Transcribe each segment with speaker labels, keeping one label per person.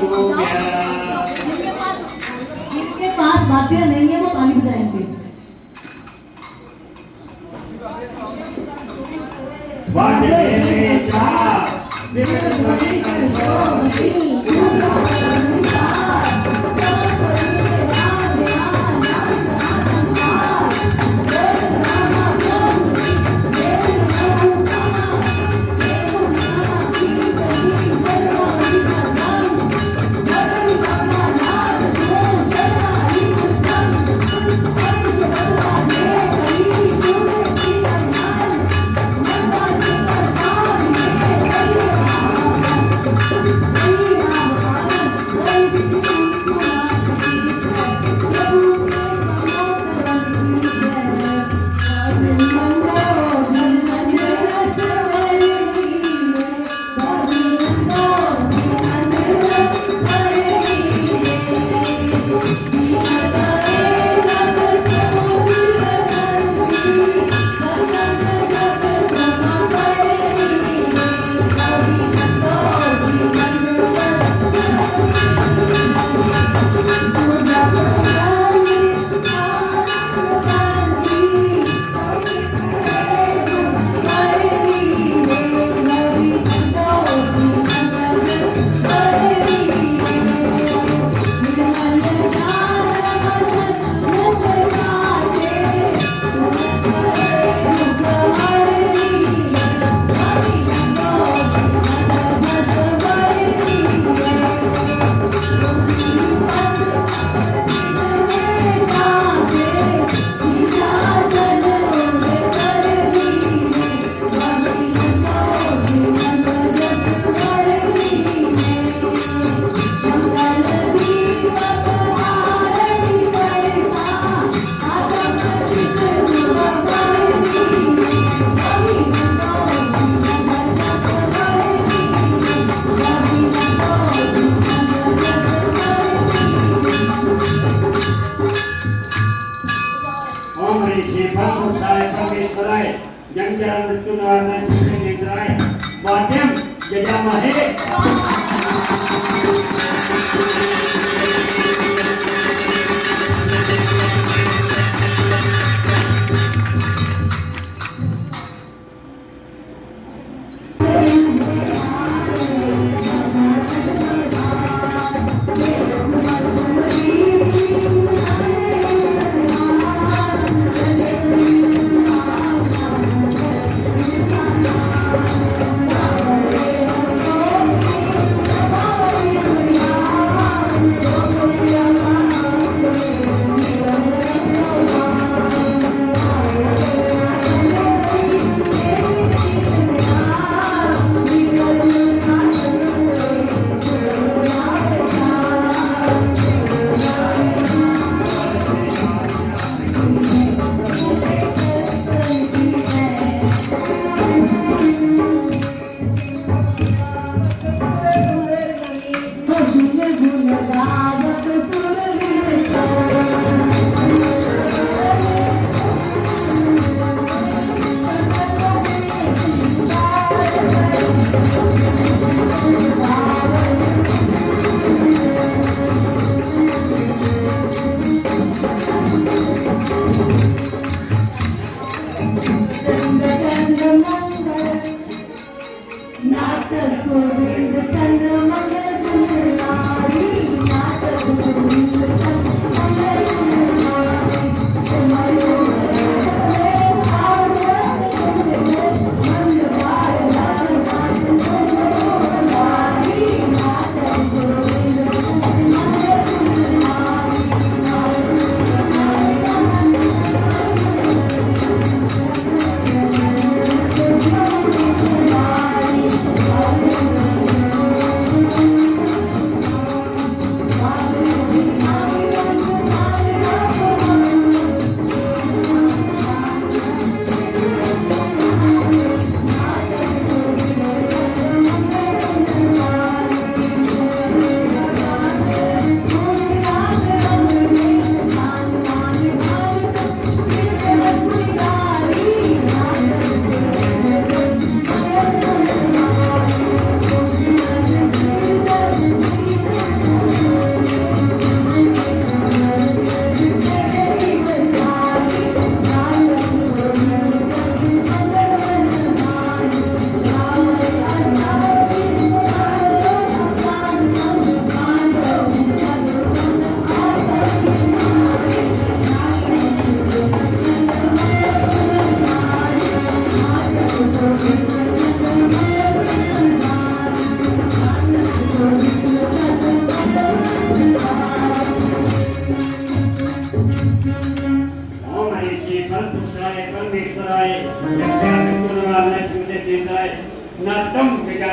Speaker 1: दूंगा।
Speaker 2: इनके पास वाद्य नहीं है, वो ताली बजाएंगे।
Speaker 1: वाद्य मेरे चार विभिन्न ध्वनि कंठों yang jalan betul warna yang terakhir buatnya jadi mahir.
Speaker 2: Not the story, the tender mother,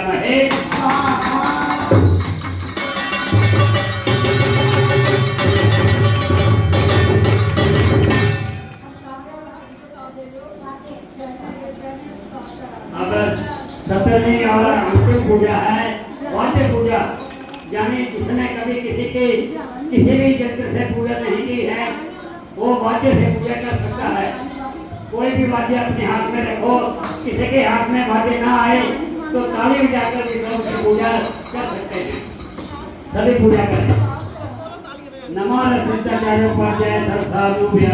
Speaker 1: जजामहे अब सतरवीं और अंतिम पूजा है वाद्य पूजा, यानी जिसने कभी किसी भी यंत्र से पूजा नहीं की है वो वाद्य से पूजा कर सकता है। कोई भी वाद्य अपने हाथ में रखो, किसी के हाथ में वाद्य ना आए तो ताली बजाकर भी लोग की पूजा कर सकते हैं। सभी पूजा करें। नमो सिद्धाचार्योपाध्याय साधुभ्य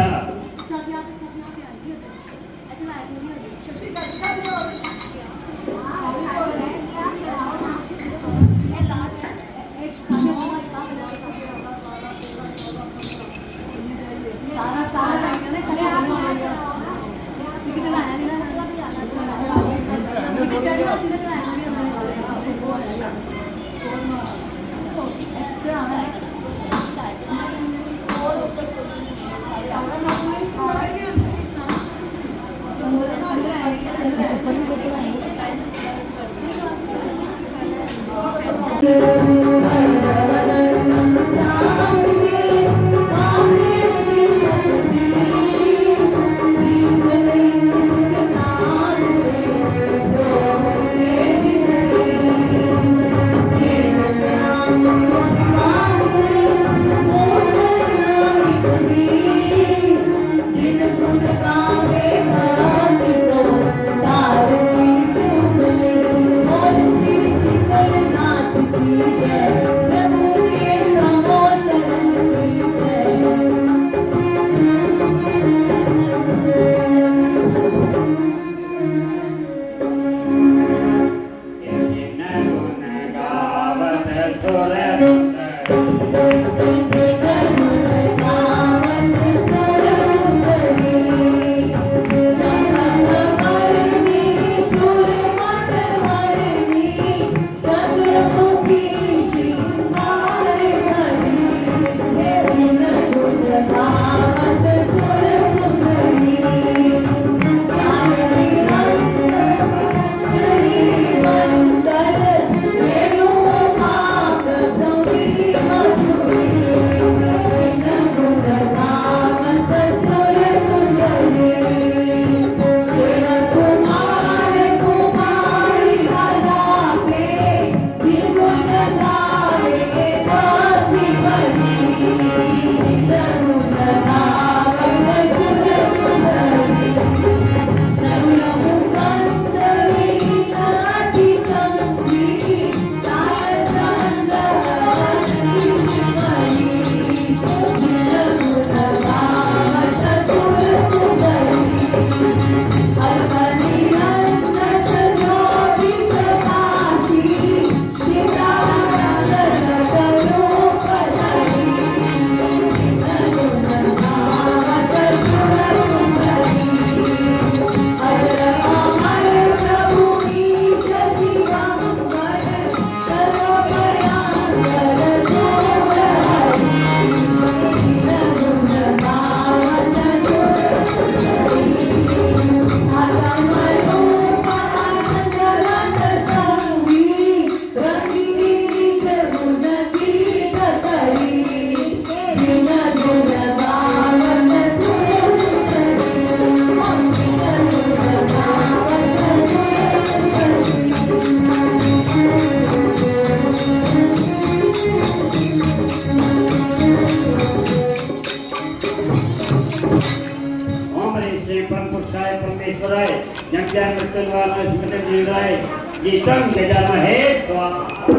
Speaker 1: परमेश्वराय यज्ञ मृत्युवान स्मृति जीवाय गीतम जजामहे स्वाहा।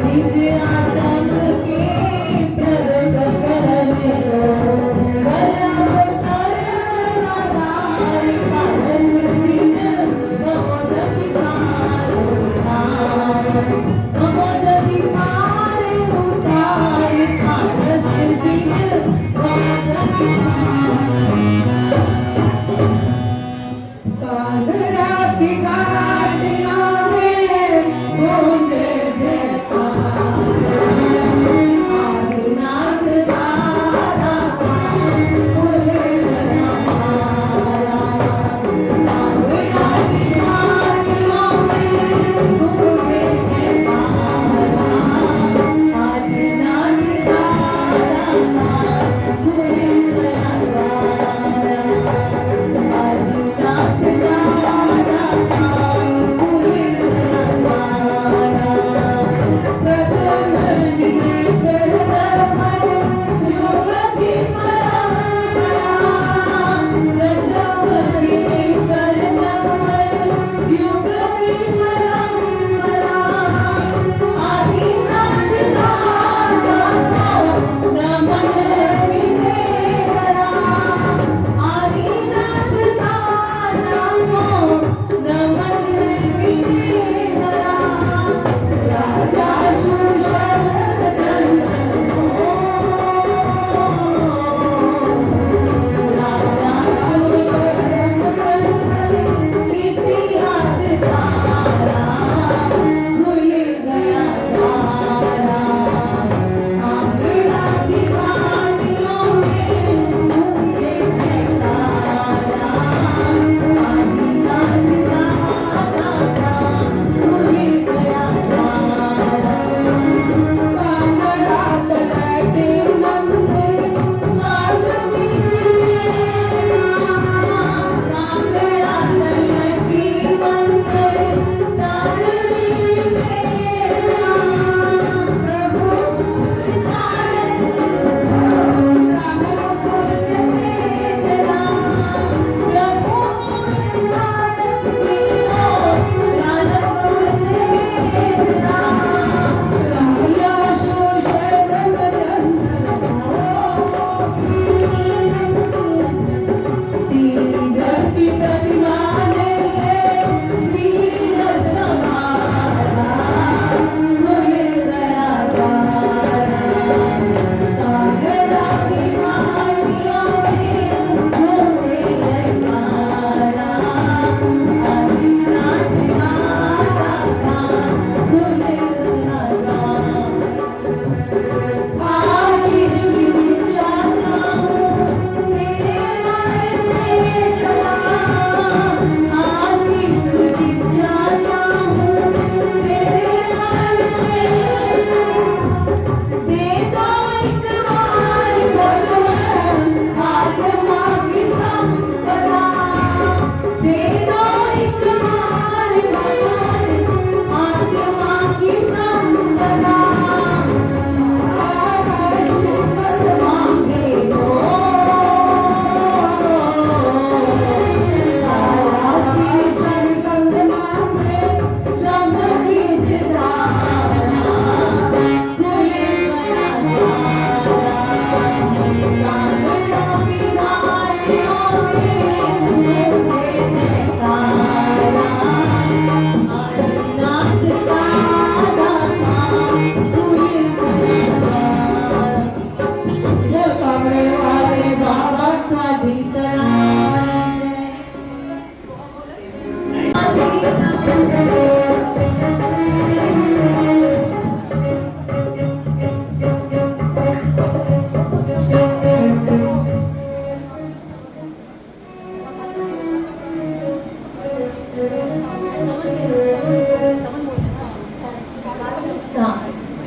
Speaker 3: निज आत्म के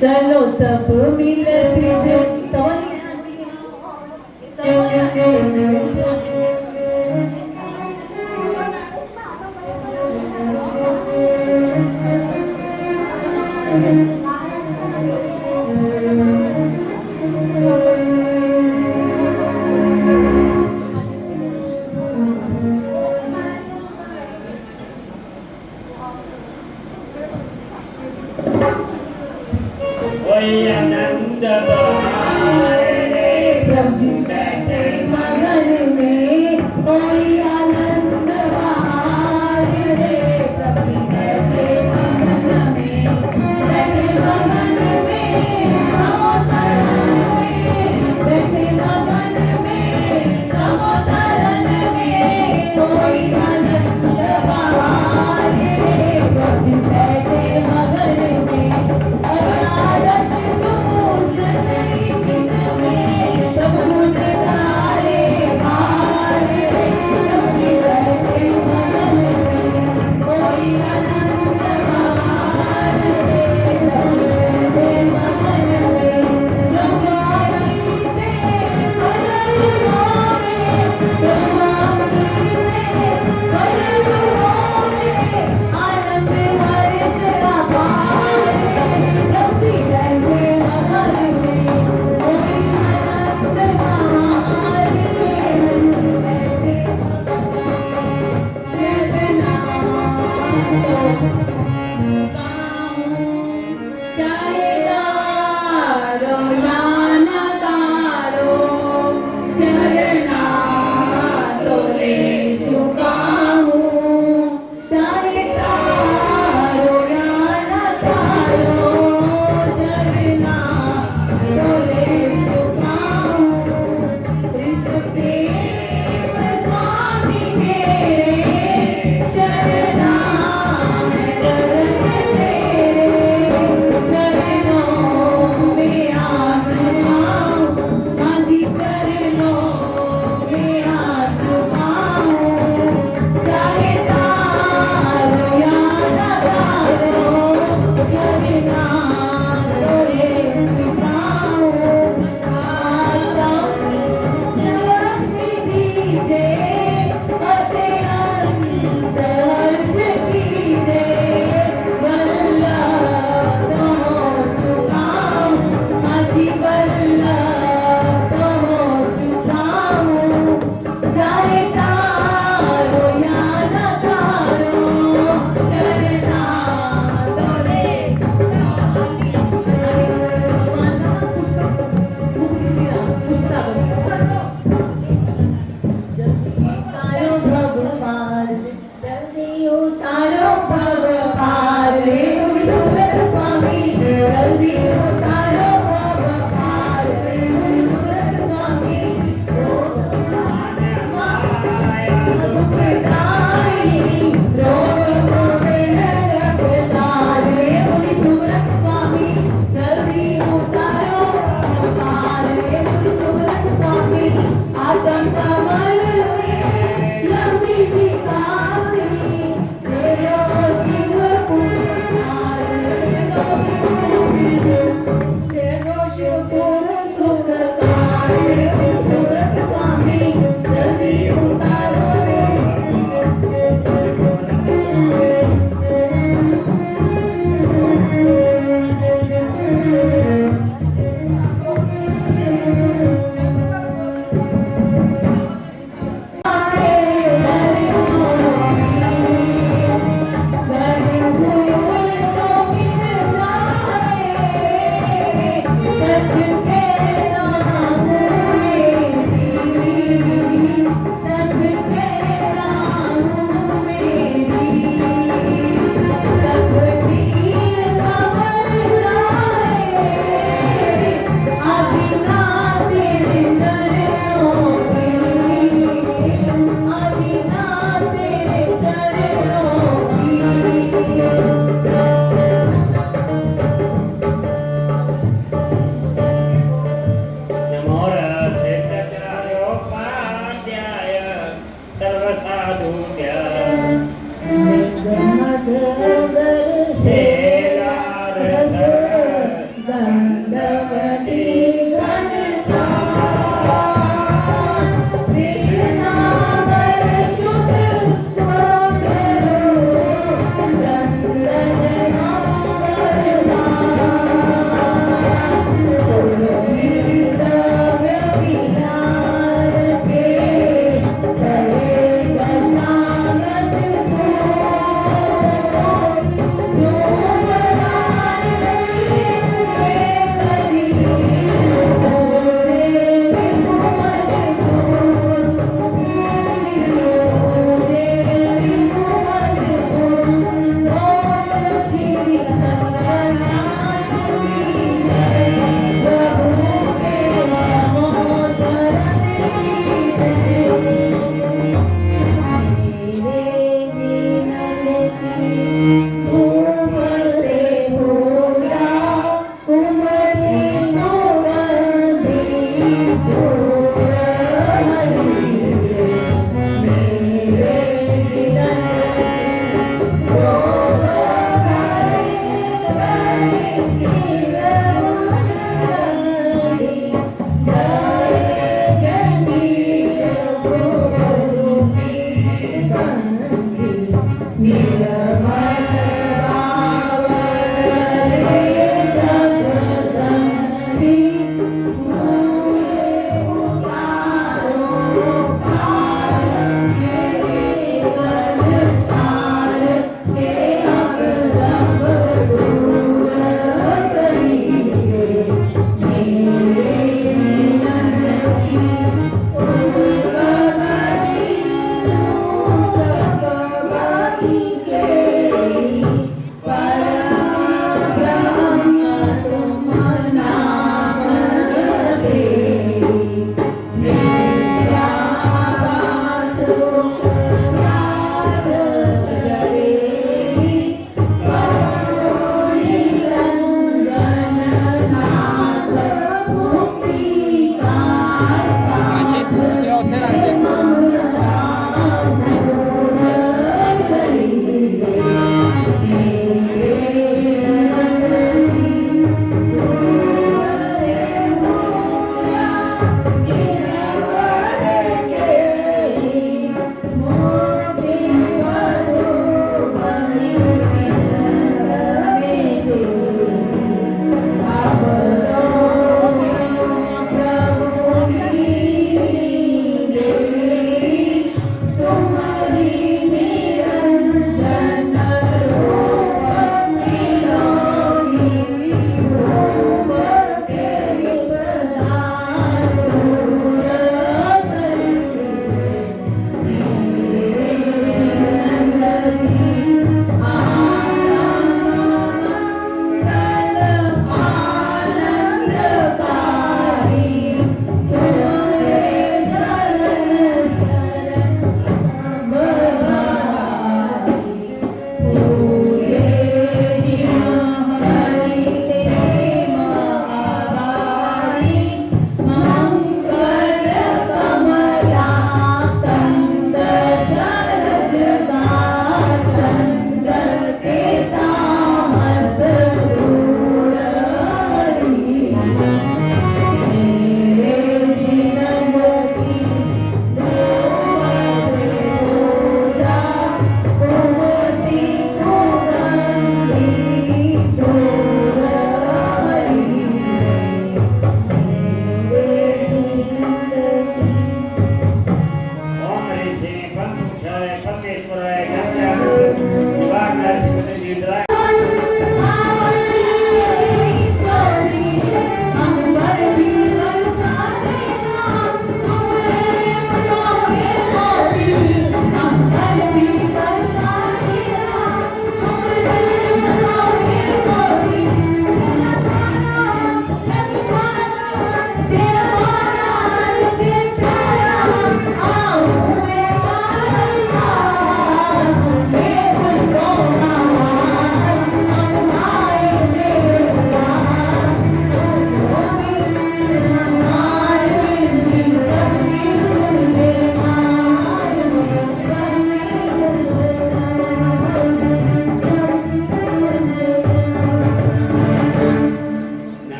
Speaker 2: चलो सब मिल सिद्ध सवाल ये है आंटी सवाल
Speaker 1: कोई आनंद बहार
Speaker 2: प्रभु जी बैठे मगन में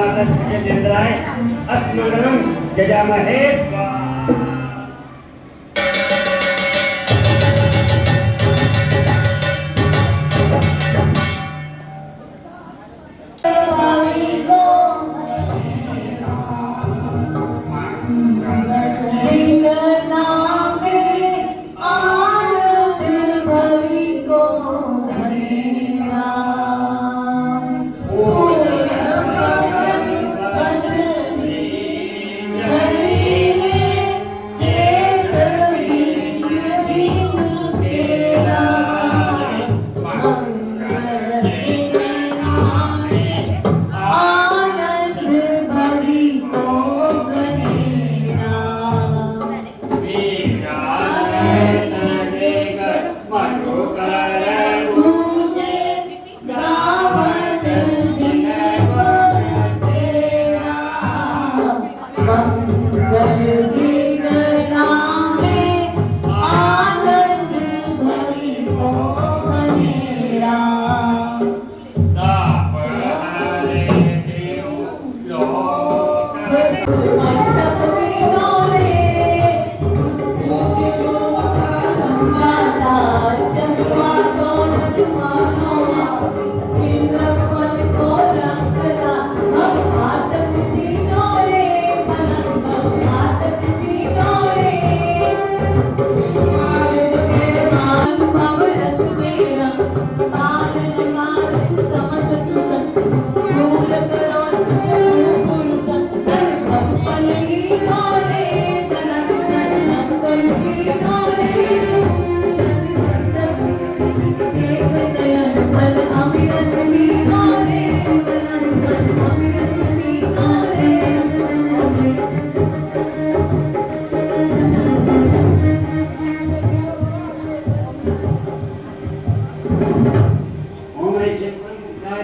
Speaker 1: माता सत्येंद्राय अस्मंगलम जजामहे स्वाहा।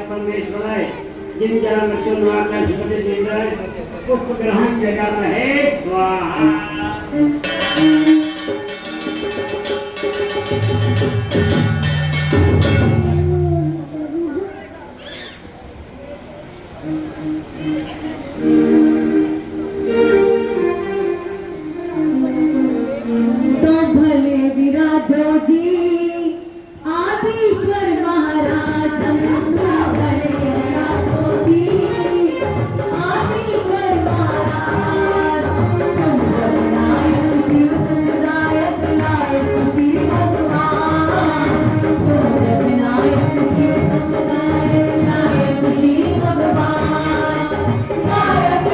Speaker 1: परमेश्वराय जिन जरा मृत्यु नाम शिवते देंद्राय पुष्प ग्रहण जजामहे स्वाहा।
Speaker 2: तो भले विराजो जी आदिश्वर महाराज, भले विराजो जी आदिश्वर महाराज। तुम जगनायक शिव सुखदायक नायक श्री भगवान, तुम जगनायक शिव सुखदायक नायक श्री भगवान। नायक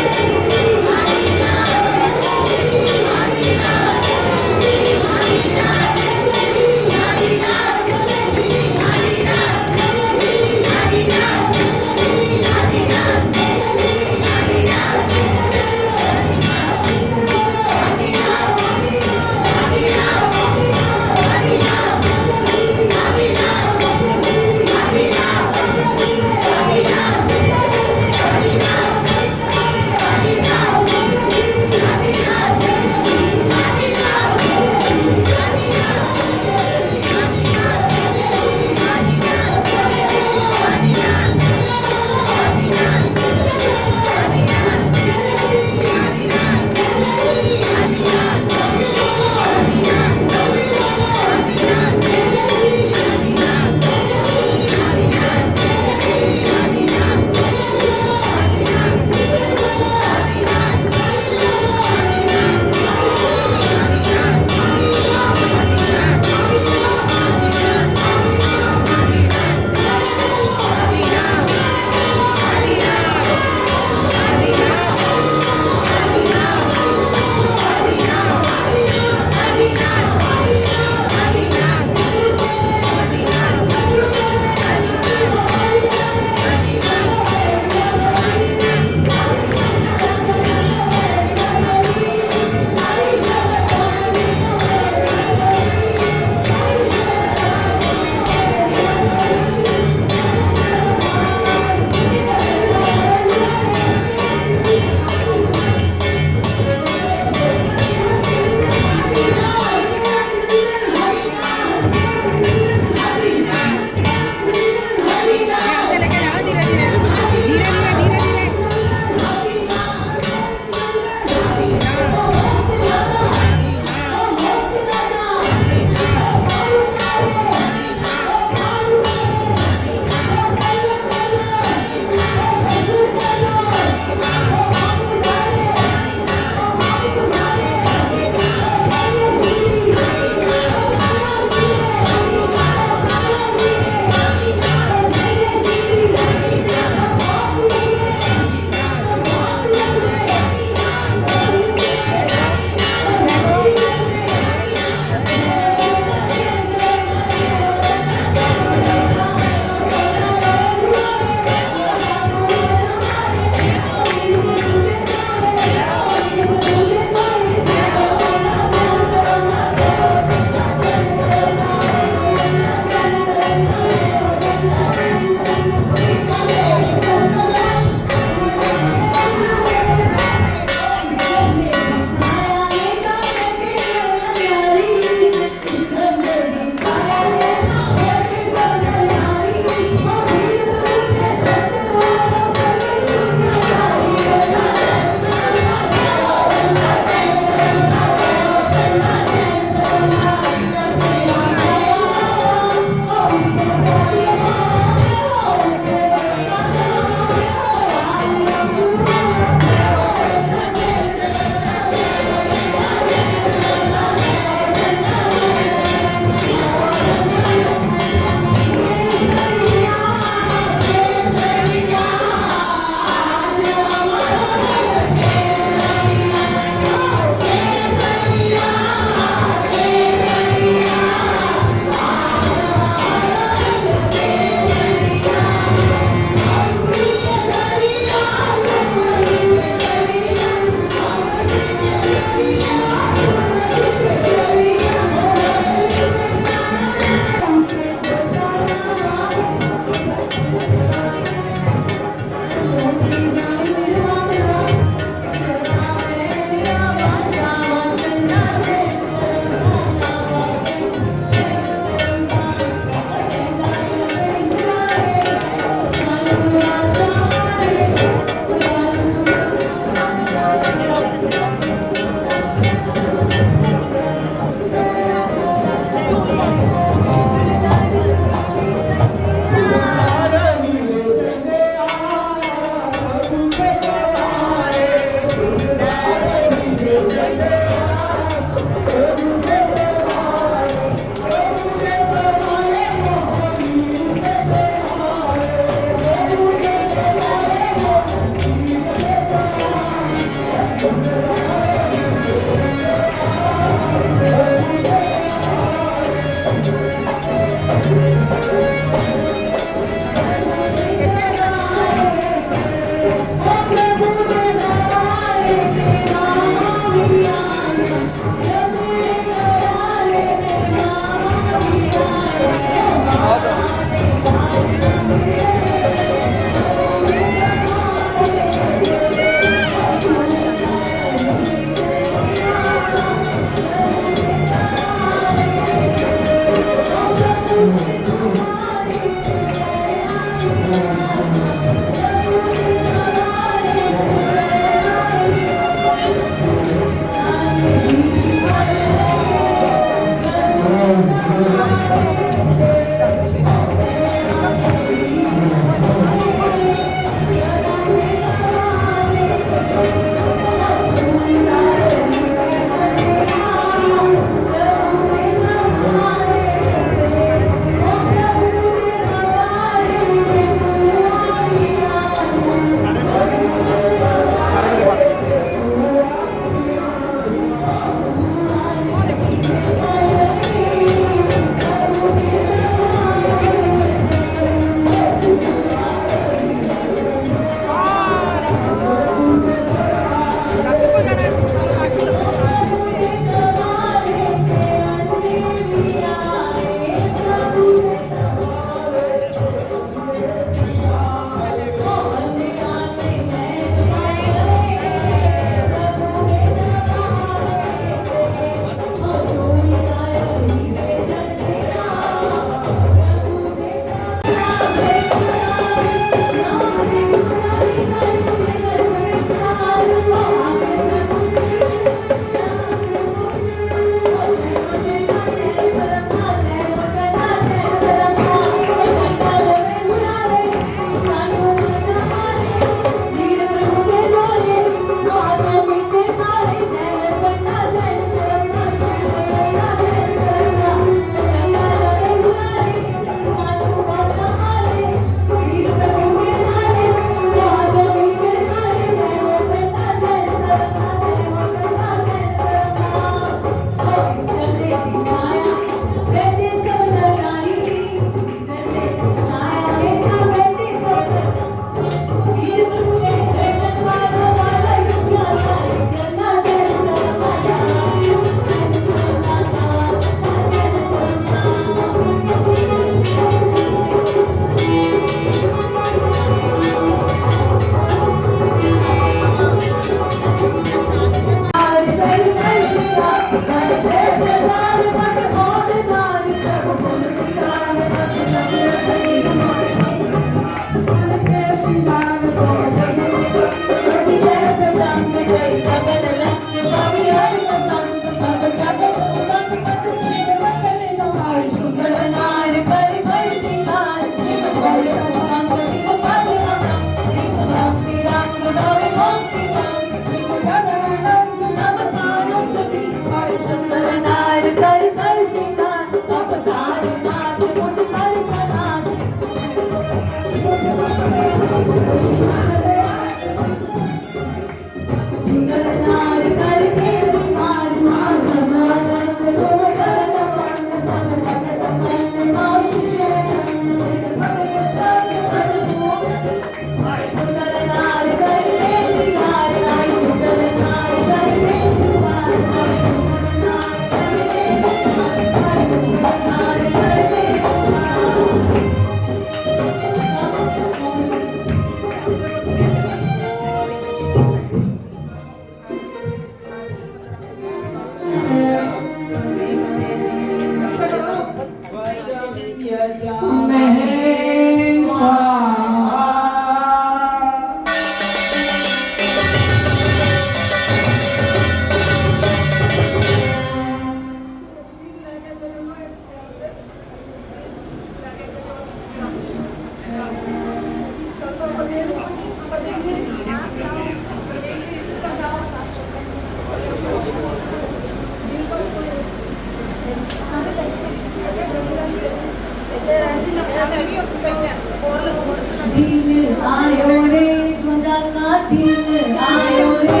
Speaker 2: दिन आयो रे ध्वजा का दिन आयो रे,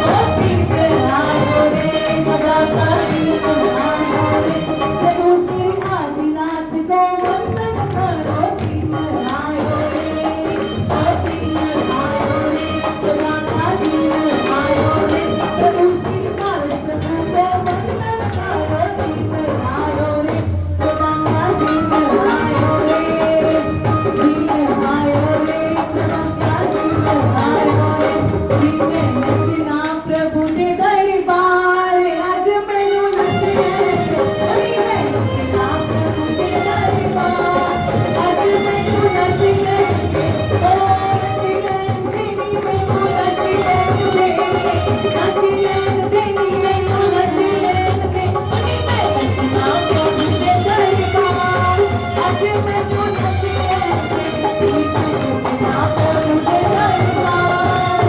Speaker 2: ओ दिन आयो रे ध्वजा का दिन आयो रे, प्रभु श्री आदिनाथ को वंदन करो। दिन आयो रे, ओ दिन आयो रे ध्वजा का दिन आयो रे, प्रभु श्री बाल प्रभु को वंदन करो। दिन आयो रे ध्वजा का दिन आयो रे, दिन आयो रे ध्वजा का दिन आयो रे, मीठे नचना प्रभु ने दरबार, आज मैनू नचना मीठे नचना प्रभु ने दरबार, आज मैनू नच लेंगे, ओ नच लेंगे नी मैनू नच लेंगे, नच लेंगे नी मैनू नच लेंगे, मीठे नचना प्रभु ने दरबार, आज मैनू नच लेंगे, मीठे नचना प्रभु ने दरबार,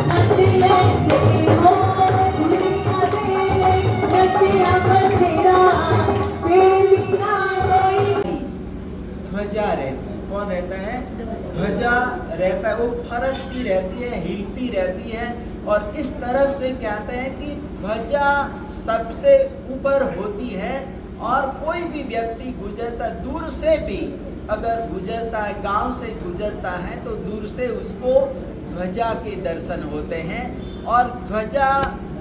Speaker 2: नच लेंगे हो दुनिया दे नचिया बथेरा, बेबी ना कोई
Speaker 3: ध्वजा रहती है। कौन रहता है? ध्वजा रहता है। वो फरकती रहती है, हिलती रहती है, और इस तरह से कहते हैं कि ध्वजा सबसे ऊपर होती है, और कोई भी व्यक्ति गुजरता दूर से भी अगर गुजरता है, गांव से गुजरता है, तो दूर से उसको ध्वजा के दर्शन होते हैं, और ध्वजा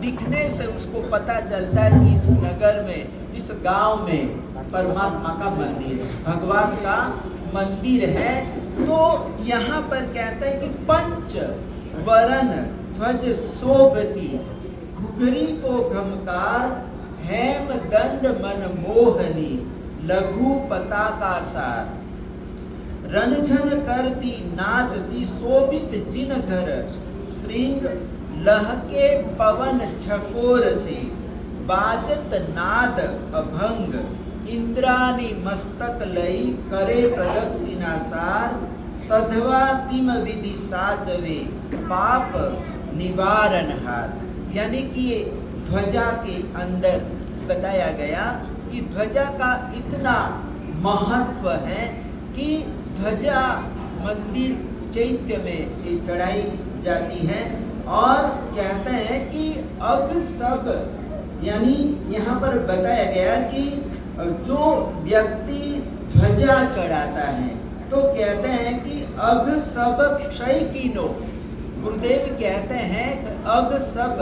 Speaker 3: दिखने से उसको पता चलता है कि इस नगर में, इस गांव में परमात्मा का मंदिर है, भगवान का मंदिर है। तो यहाँ पर कहते हैं कि पंच वरन ध्वज शोभती, घुघरी को घमकार, हेम दंड मन मोहनी, लघु पताका सार, रणझन करती नाचती शोभित जिन घर, श्रृंग लहके पवन झकोर से, बाजत नाद अभंग, इंद्रानी मस्तक लई, करे प्रदक्षिणा सार, सधवा तिम विधि साचवे, पाप निवारण हार। यानी कि ये ध्वजा के अंदर बताया गया कि ध्वजा का इतना महत्व है कि ध्वजा मंदिर चैत्य में ये चढ़ाई जाती है, और कहते हैं कि अब सब, यानी यहाँ पर बताया गया कि जो व्यक्ति ध्वजा चढ़ाता है तो कहते हैं कि अग सब क्षय कीनो, गुरुदेव कहते हैं अग सब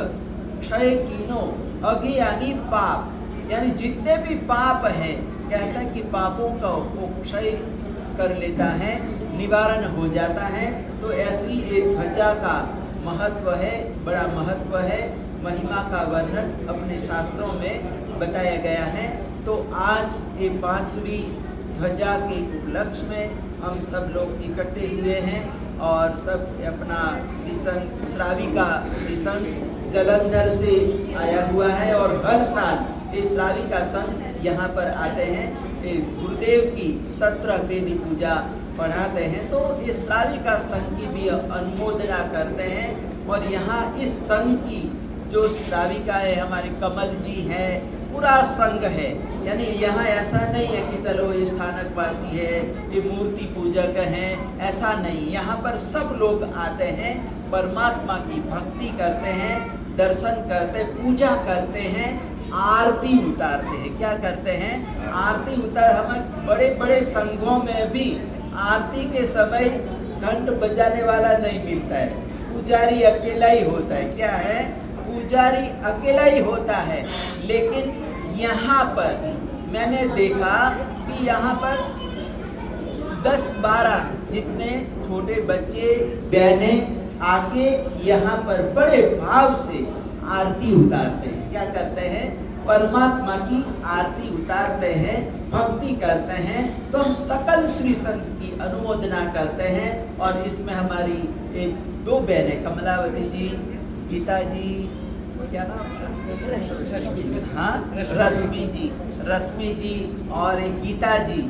Speaker 3: क्षय कीनो, अग यानी पाप, यानी जितने भी पाप हैं, कहता है कि पापों का वो क्षय कर लेता है, निवारण हो जाता है। तो ऐसी ये ध्वजा का महत्व है, बड़ा महत्व है, महिमा का वर्णन अपने शास्त्रों में बताया गया है। तो आज ये 5वीं ध्वजा के उपलक्ष्य में हम सब लोग इकट्ठे हुए हैं, और सब अपना श्री संघ श्राविका श्री संघ जलंधर से आया हुआ है, और हर साल ये श्राविका संघ यहाँ पर आते हैं, गुरुदेव की 17 वेदी पूजा पढ़ाते हैं, तो ये श्राविका संघ की भी अनुमोदना करते हैं। और यहाँ इस संघ की जो श्राविका है, हमारे कमल जी है, पूरा संघ है। यानी यहाँ ऐसा नहीं है कि चलो ये स्थानकवासी है, ये मूर्ति पूजक हैं, ऐसा नहीं। यहाँ पर सब लोग आते हैं, परमात्मा की भक्ति करते हैं, दर्शन करते, पूजा करते हैं, आरती उतारते हैं। क्या करते हैं? आरती उतार। हमारे बड़े बड़े संघों में भी आरती के समय घंट बजाने वाला नहीं मिलता है, पुजारी अकेला ही होता है। क्या है? पुजारी अकेला ही होता है। लेकिन यहाँ पर मैंने देखा कि यहाँ पर 10-12 जितने छोटे बच्चे बहनें आके यहाँ पर बड़े भाव से आरती उतारते हैं। क्या करते हैं? परमात्मा की आरती उतारते हैं, भक्ति करते हैं। तो हम सकल श्री संघ की अनुमोदना करते हैं। और इसमें हमारी 2 बहनें, कमलावती जी, गीता जी, क्या नाम? हाँ, रश्मि जी और गीता जी।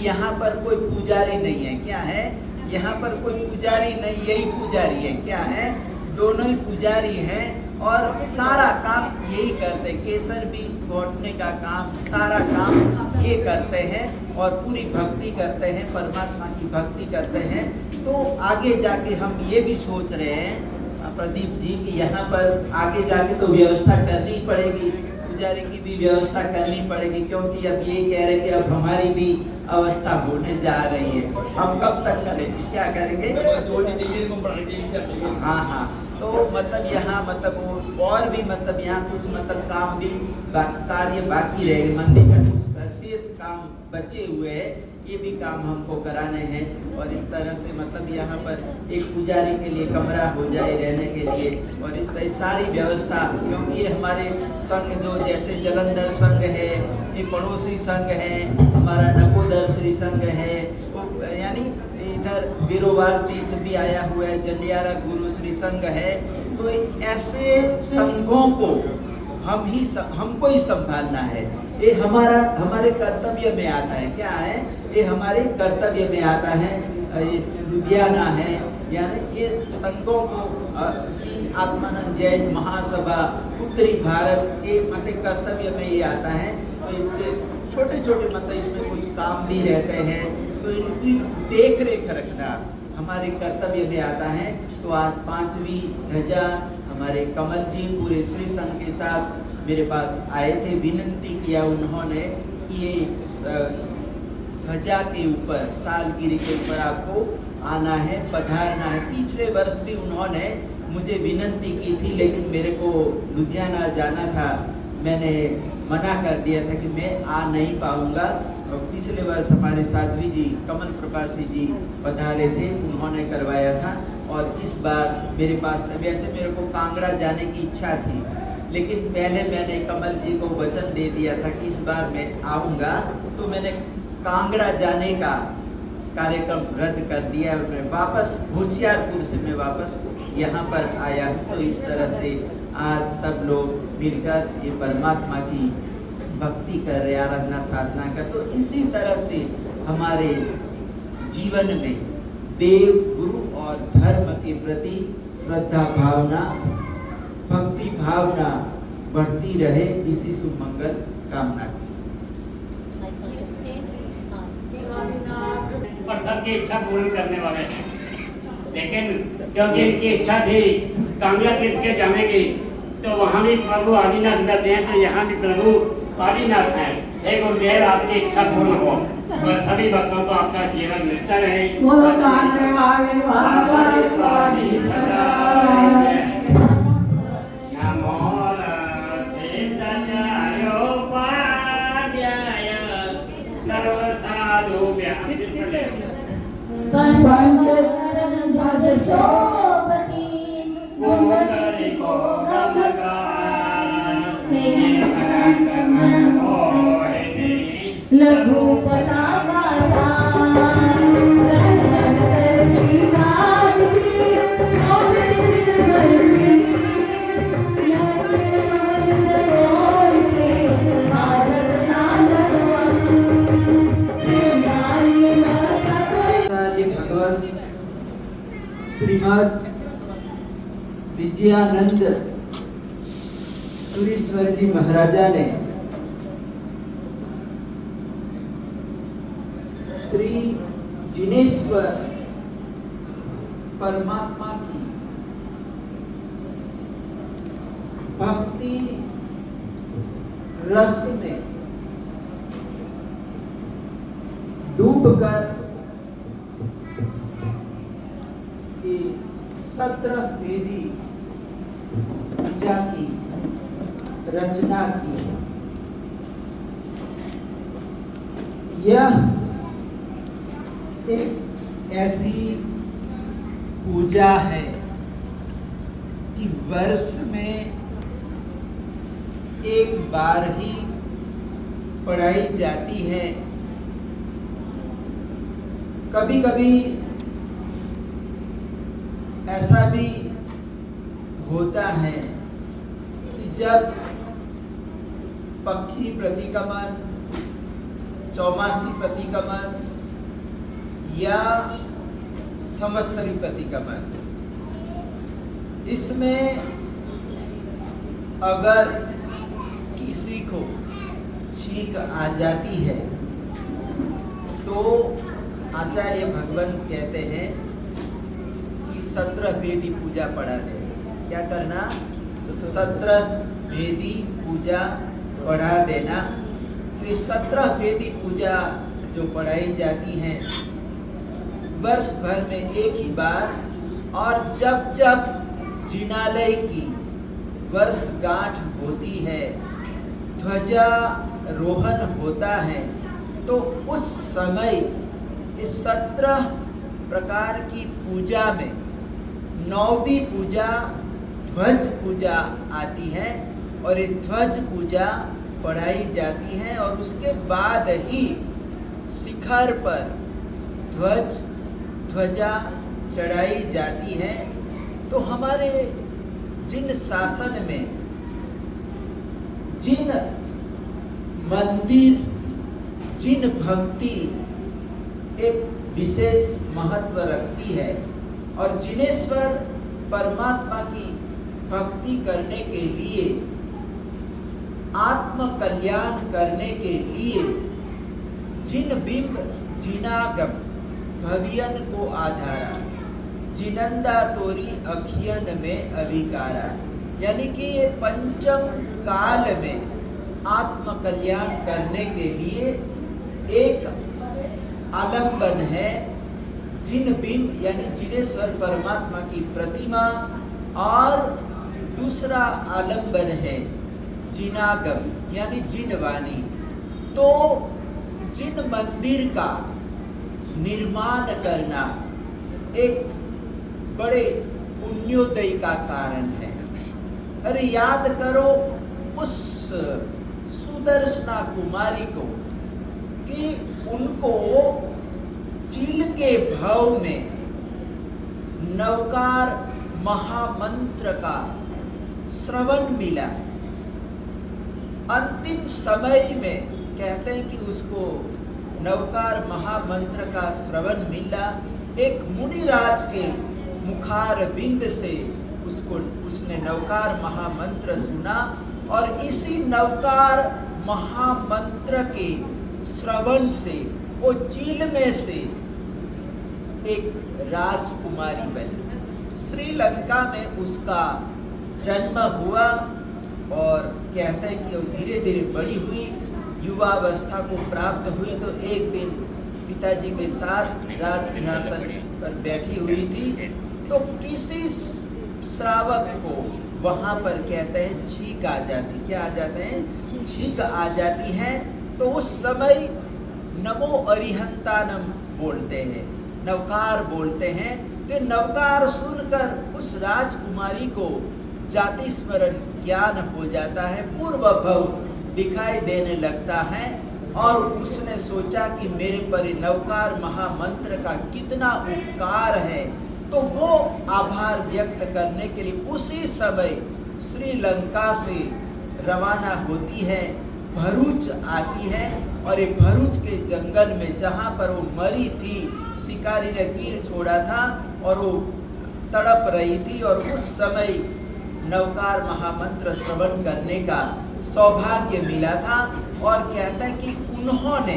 Speaker 3: यहाँ पर कोई पुजारी नहीं है। क्या है? यहाँ पर कोई पुजारी नहीं, यही पुजारी है। क्या है? दोनों ही पुजारी हैं और सारा काम यही करते हैं। केसर भी घोटने का काम, सारा काम ये करते हैं और पूरी भक्ति करते हैं, परमात्मा की भक्ति करते हैं। तो आगे जाके हम ये भी सोच रहे हैं प्रदीप जी कि यहाँ पर आगे जाके तो व्यवस्था करनी पड़ेगी, पुजारी की भी व्यवस्था करनी पड़ेगी, क्योंकि अब ये कह रहे कि अब हमारी भी अवस्था होने जा रही है। हम कब तक करेंगे? क्या करेंगे? हाँ हाँ। तो मतलब यहाँ मतलब और भी मतलब यहाँ कुछ मतलब काम भी कार्य बाकी रहेगा, मंदिर का कुछ शेष काम बचे हुए हैं, ये भी काम हमको कराने हैं। और इस तरह से मतलब यहाँ पर एक पुजारी के लिए कमरा हो जाए रहने के लिए, और इस तरह सारी व्यवस्था, क्योंकि ये हमारे संघ जो जैसे जलंधर संघ है, ये पड़ोसी संघ है, हमारा नकोदर श्री संघ है, यानी इधर बिरोबार तीर्थ भी आया हुआ है, जंडियारा गुरु श्री संघ है। तो ऐसे संघों को हमको ही संभालना है। ये हमारे कर्तव्य में आता है। क्या है? ये हमारे कर्तव्य में आता है। ये लुधियाना है, यानी ये संघों को श्री आत्मानंद जैन महासभा उत्तरी भारत के मतलब कर्तव्य में ये आता है। तो छोटे छोटे मतलब इसमें कुछ काम भी रहते हैं, तो इनकी देख रेख रखना हमारे कर्तव्य में आता है। तो आज 5वीं ध्वजा हमारे कमल जी पूरे श्री संघ के साथ मेरे पास आए थे। विनती किया उन्होंने कि ये ध्वजा के ऊपर, सालगिरी के ऊपर आपको आना है, पधारना है। पिछले वर्ष भी उन्होंने मुझे विनती की थी, लेकिन मेरे को लुधियाना जाना था, मैंने मना कर दिया था कि मैं आ नहीं पाऊंगा। और पिछले वर्ष हमारे साध्वी जी, कमल प्रकाशी जी पधारे थे, उन्होंने करवाया था। और इस बार मेरे पास वैसे मेरे को कांगड़ा जाने की इच्छा थी, लेकिन पहले मैंने कमल जी को वचन दे दिया था कि इस बार मैं आऊँगा, तो मैंने कांगड़ा जाने का कार्यक्रम रद्द कर दिया और मैं वापस होशियारपुर से मैं वापस यहाँ पर आया। तो इस तरह से आज सब लोग मिलकर ये परमात्मा की भक्ति कर रहे, आराधना साधना कर। तो इसी तरह से हमारे जीवन में देव, गुरु और धर्म के प्रति श्रद्धा भावना, भक्ति भावना बढ़ती रहे, इसी शुभ मंगल कामना की।
Speaker 1: और सबकी इच्छा पूर्ण करने वाले हैं, लेकिन क्योंकि इनकी इच्छा थी कांगड़ा तीर्थ के जाने की, तो वहाँ भी प्रभु आदिनाथ रहते हैं, तो यहाँ भी प्रभु आदिनाथ हैं। हे गुरुदेव, आपकी इच्छा पूर्ण हो और सभी भक्तों को आपका जीवन मिलता रहे।
Speaker 2: लघु पताका
Speaker 4: विजयानंद सुरेश्वर जी महाराजा ने श्री जिनेश्वर परमात्मा की भक्ति रस में डूबकर 17 वेदी पूजा की रचना की। यह एक ऐसी पूजा है कि वर्ष में एक बार ही पढ़ाई जाती है। कभी कभी ऐसा भी होता है कि जब पक्षी प्रतिगमन, चौमासी प्रतिगमन या संवत्सरी प्रतिगमन, इसमें अगर किसी को छींक आ जाती है तो आचार्य भगवंत कहते हैं कि 17 वेदी पूजा पढ़ा दे। क्या करना? 17 वेदी पूजा पढ़ा देना। तो 17 वेदी पूजा जो पढ़ाई जाती है वर्ष भर में एक ही बार, और जब जब जिनालय की वर्षगांठ होती है, ध्वजारोहण होता है, तो उस समय इस 17 प्रकार की पूजा में 9वीं पूजा ध्वज पूजा आती है, और ये ध्वज पूजा पढ़ाई जाती है, और उसके बाद ही शिखर पर ध्वजा चढ़ाई जाती है। तो हमारे जिन शासन में जिन मंदिर, जिन भक्ति एक विशेष महत्व रखती है, और जिनेश्वर परमात्मा की भक्ति करने के लिए, आत्म कल्याण करने के लिए जिन बिंब जिनागम भवियन को आधारा, जिनंदा तोरी अखियन में अभिकारा, यानी कि ये पंचम काल में आत्म कल्याण करने के लिए एक आलंबन है। जिन बिंब यानी जिनेश्वर परमात्मा की प्रतिमा, और दूसरा आलंबन है जिनागम यानी जिनवाणी। तो जिन मंदिर का निर्माण करना एक बड़े पुण्योदय का कारण है। अरे याद करो उस सुदर्शना कुमारी को कि उनको चील के भाव में नवकार महामंत्र का श्रवण मिला। अंतिम समय में कहते हैं कि उसको नवकार महामंत्र का श्रवण मिला। एक मुनिराज के मुखार बिंद से उसने नवकार महामंत्र सुना, और इसी नवकार महामंत्र के श्रवण से वो चील में से एक राजकुमारी बनी। श्रीलंका में उसका जन्म हुआ, और कहते हैं कि वो धीरे धीरे बड़ी हुई, युवावस्था को प्राप्त हुई। तो एक दिन पिताजी के साथ राज सिंहासन पर बैठी हुई थी, तो किसी श्रावक को वहां पर कहते हैं छींक आ जाती। क्या आ जाते हैं? छींक आ जाती है। तो उस समय नमो अरिहंतानम बोलते हैं, नवकार बोलते हैं। तो नवकार सुनकर उस राजकुमारी को जाति स्मरण ज्ञान हो जाता है, पूर्व भव दिखाई देने लगता है, और उसने सोचा कि मेरे पर नवकार महामंत्र का कितना उपकार है। तो वो आभार व्यक्त करने के लिए उसी समय श्रीलंका से रवाना होती है, भरूच आती है, और ये भरूच के जंगल में जहाँ पर वो मरी थी, शिकारी ने तीर छोड़ा था, और वो तड़प रही थी और उस समय नवकार महामंत्र श्रवण करने का सौभाग्य मिला था। और कहते हैं कि उन्होंने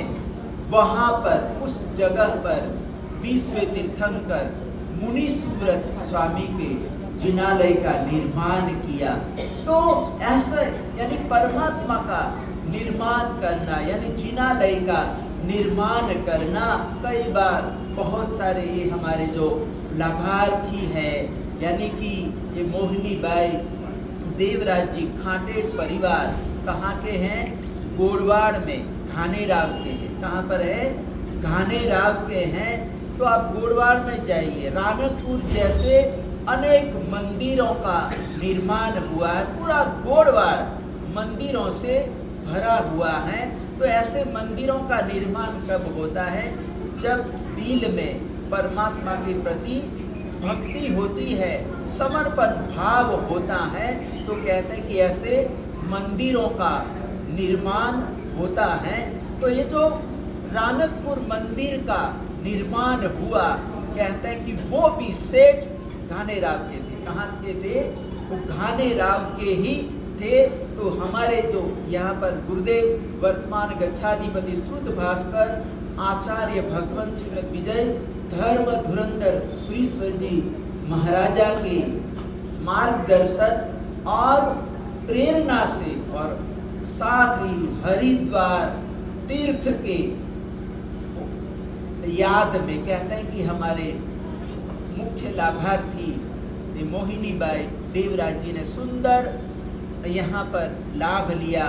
Speaker 4: वहाँ पर उस जगह पर 20वें तीर्थंकर मुनि सुब्रत स्वामी के जिनालय का निर्माण किया। तो ऐसा यानी परमात्मा का निर्माण करना यानी जिनालय का निर्माण करना, कई बार बहुत सारे ये हमारे जो लाभार्थी है यानी कि ये मोहिनी बाई देवराज जी खाटेट परिवार कहाँ के हैं? गोड़वाड़ में घानेराव के हैं। कहाँ पर है? घानेराव के हैं। तो आप गोड़वाड़ में जाइए, रानकपुर जैसे अनेक मंदिरों का निर्माण हुआ है। पूरा गोड़वाड़ मंदिरों से भरा हुआ है। तो ऐसे मंदिरों का निर्माण कब होता है? जब दिल में परमात्मा के प्रति भक्ति होती है, समर्पण भाव होता है, तो कहते हैं कि ऐसे मंदिरों का निर्माण होता है। तो ये जो रानकपुर मंदिर का निर्माण हुआ, कहते हैं कि वो भी सेठ घानेराव के थे। कहाँ के थे? वो घानेराव के ही थे। तो हमारे जो यहाँ पर गुरुदेव वर्तमान गच्छाधिपति श्रुत भास्कर आचार्य भगवंत श्रीमद विजय धर्म धुरंधर सुरीश्वर जी महाराजा के मार्गदर्शन और प्रेरणा से और साथ ही हरिद्वार तीर्थ के याद में कहते हैं कि हमारे मुख्य लाभार्थी मोहिनी बाई देवराज जी ने सुंदर यहाँ पर लाभ लिया।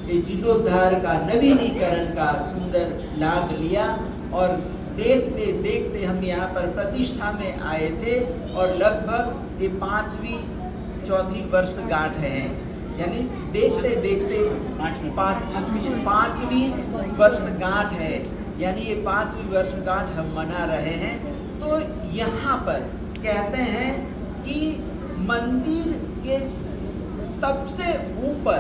Speaker 4: ये जीर्णोद्धार का नवीनीकरण का सुंदर लाभ लिया। और देखते देखते हम यहाँ पर प्रतिष्ठा में आए थे और लगभग ये 5वीं 4थी वर्षगांठ है। यानी देखते देखते 5वीं वर्षगांठ है। यानी ये 5वीं वर्षगांठ हम मना रहे हैं। तो यहाँ पर कहते हैं कि मंदिर के सबसे ऊपर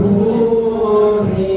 Speaker 2: मोहे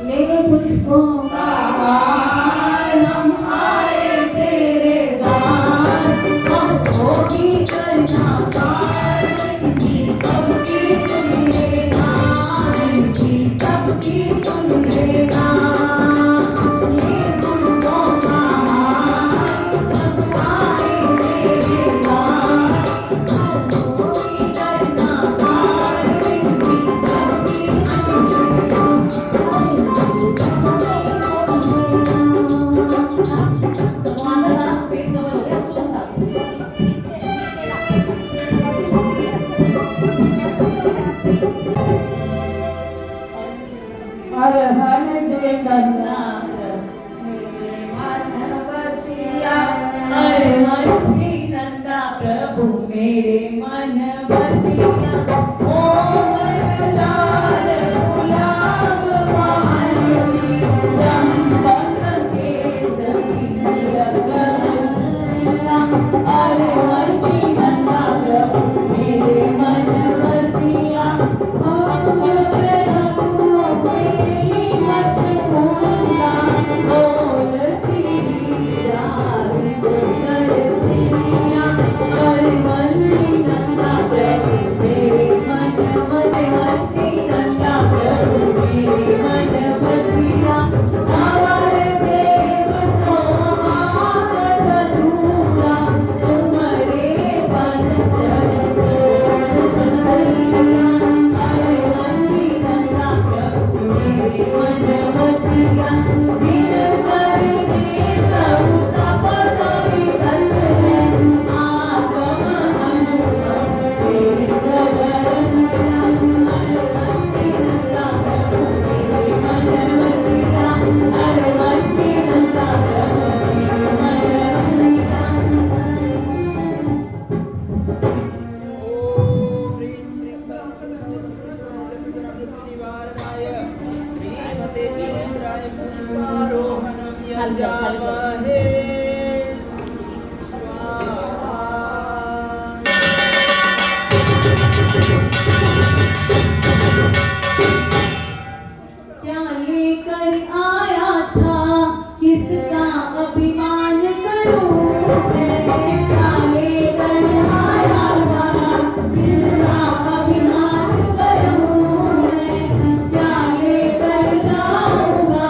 Speaker 2: ले पुष्पों का हार हम आए तेरे द्वार हमको भी करना पार सबकी सुन लेना सबकी सुन लेना ले पुष्पों का हार सब आए तेरे द्वार हमको भी करना पार हर हर जय गंगा मेरे मन बसिया हर हर जी नंदा प्रभु मेरे मन बसिया ओम लाल गुलाब मालती चंपक केतकी रखसिया हर हर जी नंदा प्रभु मेरे मन बसिया खूब प्रभु मेरी मत भूलना बोल सिरी जारी बोल सिया हर हरि नंदा प्रभु मेरे मन बसिया नंदा प्रभु मेरे मन बसिया अवर देव को आगत दूरा तुम्हारे पंचर बसिया हर हरि नंदा प्रभु मेरे मन बसिया जिन चरणे सब तपत विकल है आगम अनुभव वेद रसिया हर हरि नंदा प्रभु मेरे मन बसिया हर हरि नंदा प्रभु मेरे मन बसिया
Speaker 4: ओम ह्रीं श्रीं निवारणाय श्रीमते इंद्राय पुष्पारोहणं यजामहे स्वाहा।
Speaker 2: क्या लेकर आया था किसका अभिमान करूं मैं क्या लेकर आया था किसका अभिमान करूं मैं क्या लेकर जाऊंगा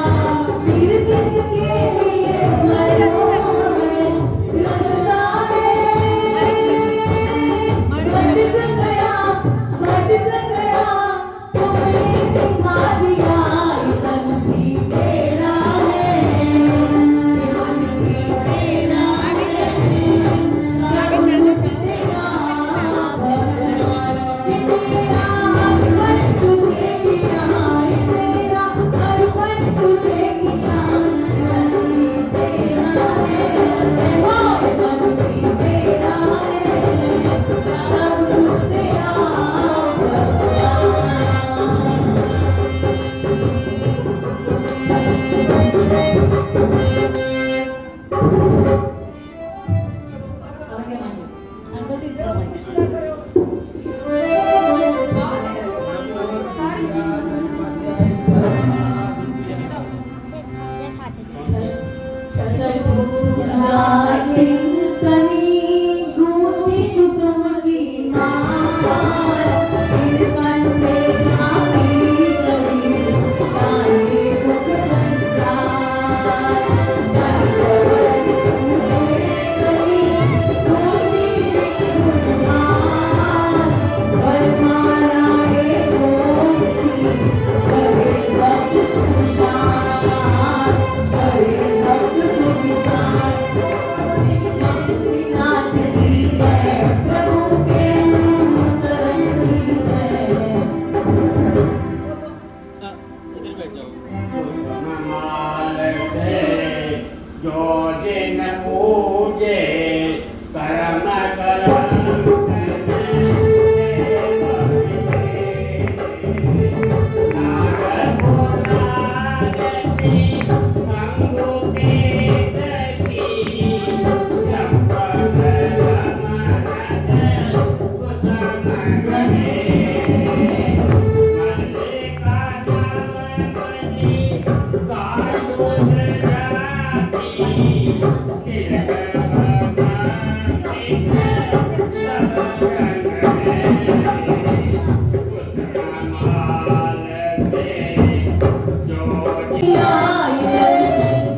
Speaker 2: फिर किसके लिए मरूं मैं रास्ता में भटक गया तुमने दिखा दिया ये तन भी तेरा है ये मन भी तेरा है सब कुछ तेरा भगवान ये तेरा अर्पण तुझे किया ये तेरा अर्पण तुझे किया ये तन भी तेरा है ये मन भी तेरा है सब कुछ तेरा भगवान Orang yang maju, angkat itu maju.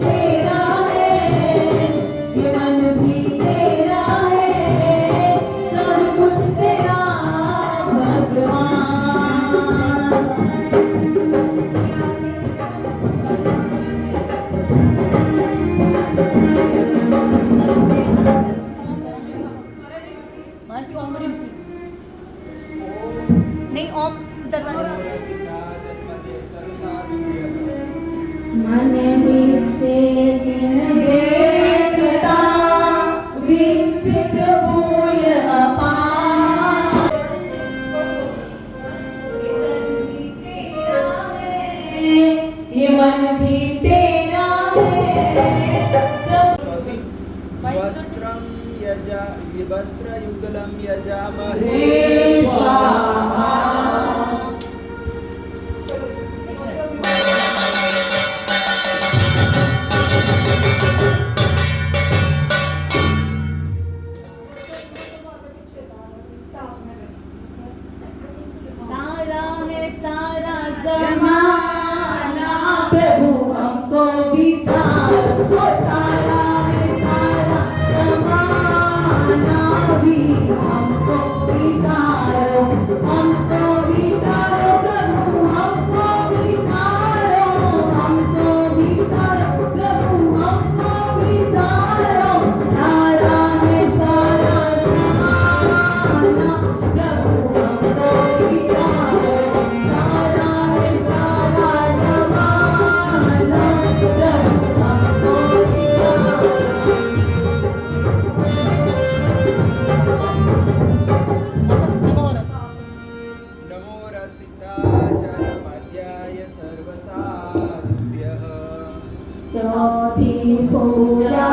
Speaker 2: तेरा है, ये मन भी तेरा है, सब कुछ तेरा भगवान। महर्षि ओम ह्रीं श्रीं। नहीं ओम
Speaker 5: मन में से जिन
Speaker 2: देखता विकसित फूल अपार, ये मन भी तेरा है, सब
Speaker 4: चौथी वस्त्रं यजा वस्त्रयुगलं यजामहे
Speaker 2: तारा है सारा जमाना, प्रभु हमको भी तारो, तारा है सारा जमाना, भी हमको भी तारो, हमको भी तारो, प्रभु हमको भी तारो, हमको भी तारो, प्रभु हमको भी तारो, तारा है सारा जमाना, प्रभु हमको भी तारो, तारा है सारा जमाना, प्रभु हमको भी तारो।
Speaker 4: नमो रसिताचार्यपाद्याय सर्वसाधुभ्यः।
Speaker 2: चौथी पूजा